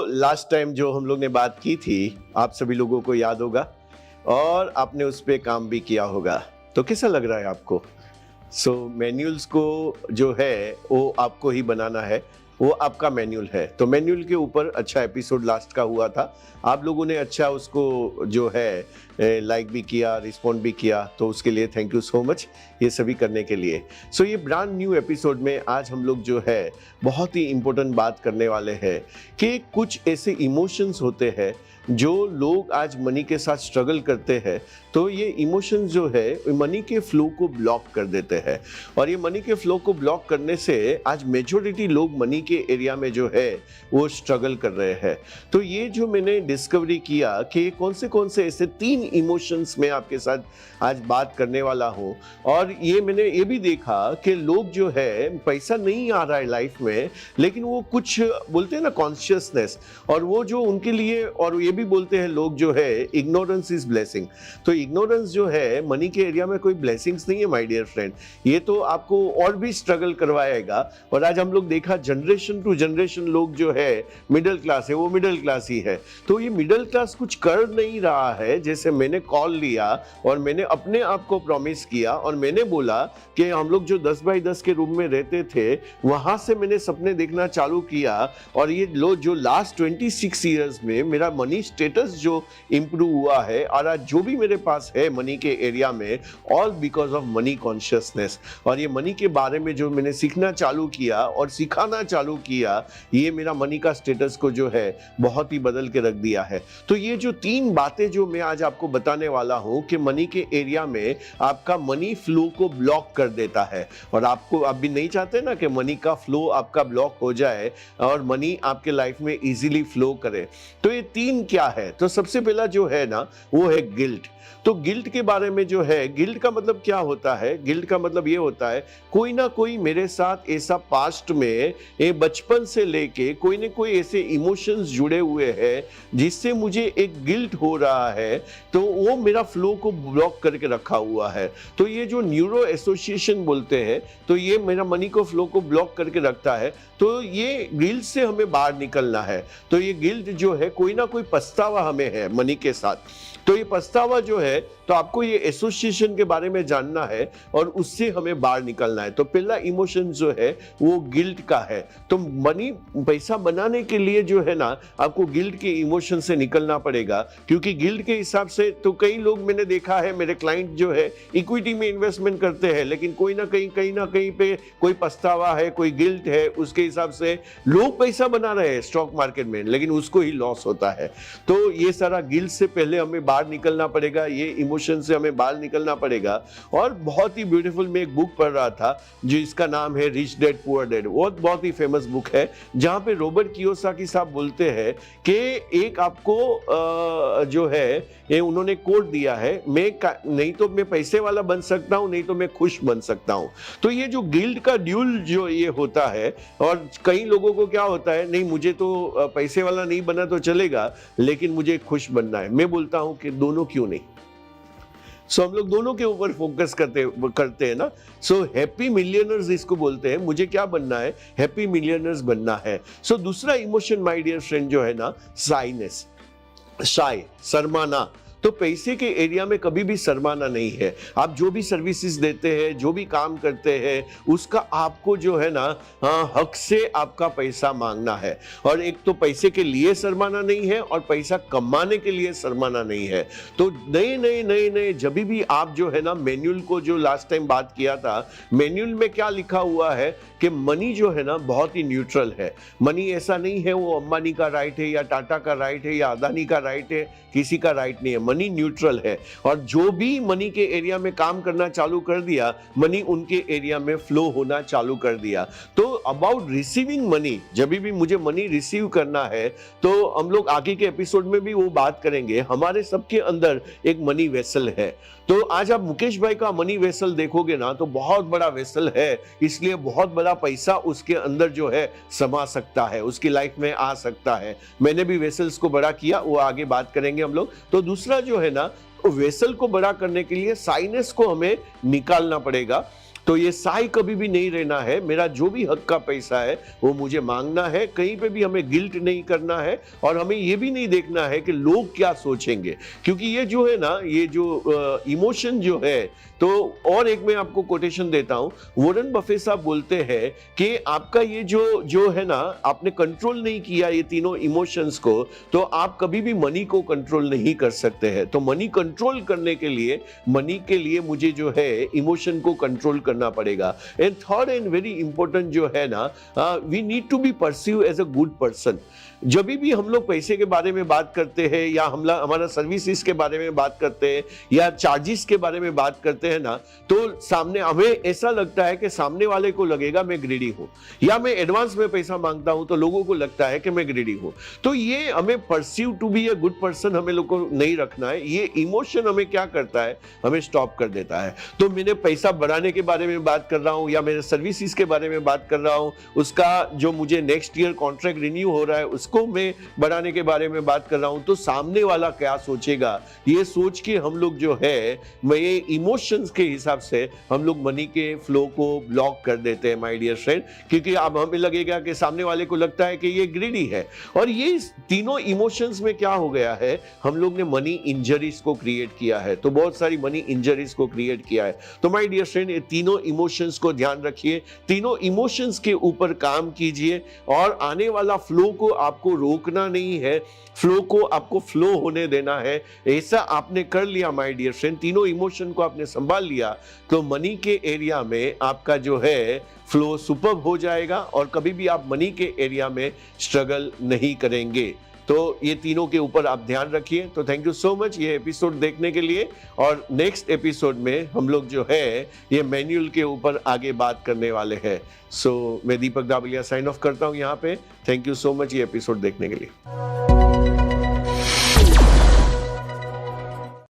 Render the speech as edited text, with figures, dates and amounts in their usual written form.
Last time जो हम लोग ने बात की थी, आप सभी लोगों को याद होगा और आपने उस पे काम भी किया होगा। तो कैसा लग रहा है आपको? मैन्युअल्स को जो है वो आपको ही बनाना है, वो आपका मैन्युअल है। तो मैन्युअल के ऊपर अच्छा एपिसोड लास्ट का हुआ था। आप लोगों ने अच्छा उसको जो है लाइक भी किया, रिस्पॉन्ड भी किया, तो उसके लिए थैंक यू सो मच ये सभी करने के लिए। ये ब्रांड न्यू एपिसोड में आज हम लोग जो है बहुत ही इम्पोर्टेंट बात करने वाले हैं कि कुछ ऐसे इमोशंस होते हैं जो लोग आज मनी के साथ स्ट्रगल करते हैं। तो ये इमोशंस जो है मनी के फ्लो को ब्लॉक कर देते हैं, और ये मनी के फ्लो को ब्लॉक करने से आज मेजॉरिटी लोग मनी के एरिया में जो है वो स्ट्रगल कर रहे हैं। तो ये जो मैंने डिस्कवरी किया कि कौन से ऐसे 3 इमोशंस में आपके साथ आज बात करने वाला हूँ। और ये मैंने ये भी देखा कि लोग जो है पैसा नहीं आ रहा है लाइफ में, लेकिन वो कुछ बोलते हैं ना कॉन्शियसनेस, और वो जो उनके लिए, और ये भी बोलते हैं लोग जो है इग्नोरेंस इज ब्लेसिंग। तो इग्नोरेंस जो है मनी के एरिया में कोई ब्लेसिंग्स नहीं है माय डियर फ्रेंड, ये तो आपको और भी स्ट्रगल करवाएगा। और आज हम लोग देखा जनरेशन टू जनरेशन लोग जो है मिडिल क्लास है, वो मिडिल क्लास ही है। तो ये मिडिल क्लास कुछ कर नहीं रहा है। जैसे मैंने कॉल लिया और मैंने अपने आप को प्रॉमिस किया और मैंने बोला कि हम लोग जो 10 बाई 10 के रूम में रहते थे वहां से मैंने सपने देखना चालू किया, और ये लो जो लास्ट 26 ईयर्स में मेरा मनी स्टेटस जो इंप्रूव हुआ है, और आज जो भी मेरे पास है मनी के एरिया में, all because of money consciousness. और ये मनी के बारे में जो मैंने सीखना चालू किया और सिखाना चालू किया, ये मेरा मनी का स्टेटस को जो है बहुत ही बदल के रख दिया है। तो ये जो 3 बातें जो मैं आज आपको बताने वाला हूं कि मनी के एरिया में आपका मनी फ्लो को ब्लॉक कर देता है, और आपको आप भी नहीं चाहते ना कि मनी का फ्लो आपका ब्लॉक हो जाए और मनी आपके लाइफ में इजीली फ्लो करे। तो ये 3 क्या है? तो सबसे पहला जो है ना वो है गिल्ट। तो गिल्ट के बारे में जो है, गिल्ट का मतलब क्या होता है? गिल्ट का मतलब ये होता है कोई ना कोई मेरे साथ ऐसा पास्ट में बचपन से लेके कोई ना कोई ऐसे इमोशंस जुड़े हुए हैं जिससे मुझे एक गिल्ट हो रहा है, तो वो मेरा फ्लो को ब्लॉक करके रखा हुआ है। तो ये जो न्यूरो एसोसिएशन बोलते हैं, तो ये मेरा मनी को फ्लो को ब्लॉक करके रखता है। तो ये गिल्ट से हमें बाहर निकलना है। तो ये गिल्ट जो है कोई ना कोई पछतावा हमें है मनी के साथ। तो ये पछतावा जो है, तो आपको ये एसोसिएशन के बारे में जानना है और उससे हमें बाहर निकलना है। तो पहला इमोशन जो है वो गिल्ट का है। तो मनी पैसा बनाने के लिए जो है ना आपको गिल्ट के इमोशन से निकलना पड़ेगा, क्योंकि गिल्ट के हिसाब से तो कई लोग मैंने देखा है, मेरे क्लाइंट जो है इक्विटी में इन्वेस्टमेंट करते हैं, लेकिन कोई ना कहीं ना कहीं पे कोई पछतावा है, कोई गिल्ट है, उसके हिसाब से लोग पैसा बना रहे हैं स्टॉक मार्केट में, लेकिन उसको ही लॉस होता है। तो ये सारा गिल्ट से पहले हमें बाहर निकलना पड़ेगा, ये इमोशन से हमें बाहर निकलना पड़ेगा। और बहुत ही ब्यूटीफुल, मैं एक बुक पढ़ रहा था जिसका नाम है रिच डैड पुअर डैड। वो बहुत ही फेमस बुक है, जहां पे रॉबर्ट कियोसाकी साहब बोलते हैं कि एक आपको जो है ये उन्होंने कोट दिया है, मैं नहीं तो मैं पैसे वाला बन सकता हूं, नहीं तो मैं खुश बन सकता हूं। तो ये जो गिल्ट का ड्यूल जो ये होता है, और कई लोगों को क्या होता है, नहीं मुझे तो पैसे वाला नहीं बना तो चलेगा, लेकिन मुझे खुश बनना है। मैं बोलता हूं कि दोनों क्यों नहीं। हम लोग दोनों के ऊपर फोकस करते हैं ना। हैप्पी मिलियनर्स इसको बोलते हैं। मुझे क्या बनना है? हैप्पी मिलियनर्स बनना है। दूसरा इमोशन माय डियर फ्रेंड जो है ना, शाइनेस, शाय, शर्माना। तो पैसे के एरिया में कभी भी शर्माना नहीं है। आप जो भी सर्विसेज देते हैं, जो भी काम करते हैं, उसका आपको जो है ना हक से आपका पैसा मांगना है। और एक तो पैसे के लिए शर्माना नहीं है और पैसा कमाने के लिए शर्माना नहीं है। तो नए जब भी आप जो है ना मैन्युअल को, जो लास्ट टाइम बात किया था, मैन्युअल में क्या लिखा हुआ है कि मनी जो है ना बहुत ही न्यूट्रल है। मनी ऐसा नहीं है वो अंबानी का राइट है या टाटा का राइट है या अदानी का राइट है, किसी का राइट नहीं है। मनी न्यूट्रल है, और जो भी मनी के एरिया में काम करना चालू कर दिया, मनी उनके एरिया में फ्लो होना चालू कर दिया। तो अबाउट रिसीविंग मनी, जब भी मुझे मनी रिसीव करना है, तो हम लोग आगे के एपिसोड में भी वो बात करेंगे। हमारे सबके अंदर एक मनी वेसल है। तो आज आप मुकेश भाई का मनी वेसल देखोगे ना, तो बहुत बड़ा वेसल है, इसलिए बहुत बड़ा पैसा उसके अंदर जो है समा सकता है, उसकी लाइफ में आ सकता है। मैंने भी वेसल्स को बड़ा किया, वो आगे बात करेंगे हम लोग। तो दूसरा जो है ना, वेसल को बड़ा करने के लिए साइनेस को हमें निकालना पड़ेगा। तो ये साई कभी भी नहीं रहना है, मेरा जो भी हक का पैसा है वो मुझे मांगना है, कहीं पे भी हमें गिल्ट नहीं करना है और हमें ये भी नहीं देखना है कि लोग क्या सोचेंगे, क्योंकि ये जो है ना, ये जो इमोशन जो है, तो और एक मैं आपको कोटेशन देता हूं, वॉरेन बफेट साहब बोलते हैं कि आपका ये जो है ना, आपने कंट्रोल नहीं किया ये तीनों इमोशंस को, तो आप कभी भी मनी को कंट्रोल नहीं कर सकते हैं। तो मनी कंट्रोल करने के लिए, मनी के लिए मुझे जो है इमोशन को कंट्रोल करना पड़ेगा। And third and very important जो है ना, we need to be perceive as a good person. जब भी हम लोग पैसे के बारे में बात करते हैं या हमारा सर्विसेज के बारे में बात करते हैं या चार्जेस के बारे में बात करते हैं ना, तो सामने हमें ऐसा लगता है कि सामने वाले को लगेगा मैं ग्रीडी हूं, या मैं एडवांस में पैसा मांगता हूं तो लोगों को लगता है कि मैं ग्रीडी हूं। तो ये हमें perceive to be a good person हमें लोग को नहीं रखना है। ये इमोशन हमें क्या करता है, हमें स्टॉप कर देता है। तो मैंने पैसा बढ़ाने के बारे में बात कर रहा हूं या मेरे सर्विसेज के बारे में बात कर रहा हूं, उसका जो मुझे नेक्स्ट ईयर कॉन्ट्रैक्ट रिन्यू हो रहा है उसको मैं बढ़ाने के बारे में बात कर रहा हूं, तो सामने वाला क्या सोचेगा, ये सोच के हम लोग जो है, मैं ये इमोशंस के हिसाब से हम लोग मनी के फ्लो को ब्लॉक कर देते हैं माय डियर फ्रेंड, क्योंकि अब हमें लगेगा कि सामने वाले को लगता है कि ये ग्रीडी है। और ये तीनों इमोशंस में क्या हो गया है, हम लोग ने मनी इंजरीज को क्रिएट किया है, तो बहुत सारी मनी इंजरीज को क्रिएट किया है। तो माय डियर फ्रेंड, ये तीनों इमोशंस को ध्यान रखिए, तीनों इमोशंस के ऊपर काम कीजिए और आने वाला फ्लो को आपको रोकना नहीं है, फ्लो को आपको फ्लो होने देना है। ऐसा आपने कर लिया माय डियर फ्रेंड, तीनों इमोशन को आपने संभाल लिया, तो मनी के एरिया में आपका जो है फ्लो सुपर्ब हो जाएगा और कभी भी आप मनी के एरिया में स्ट्रगल नहीं करेंगे। तो ये तीनों के ऊपर आप ध्यान रखिए। तो थैंक यू सो मच ये एपिसोड देखने के लिए, और नेक्स्ट एपिसोड में हम लोग जो है ये मैनुअल के ऊपर आगे बात करने वाले हैं। सो मैं दीपक दाबलिया साइन ऑफ करता हूँ यहाँ पे। थैंक यू सो मच ये एपिसोड देखने के लिए।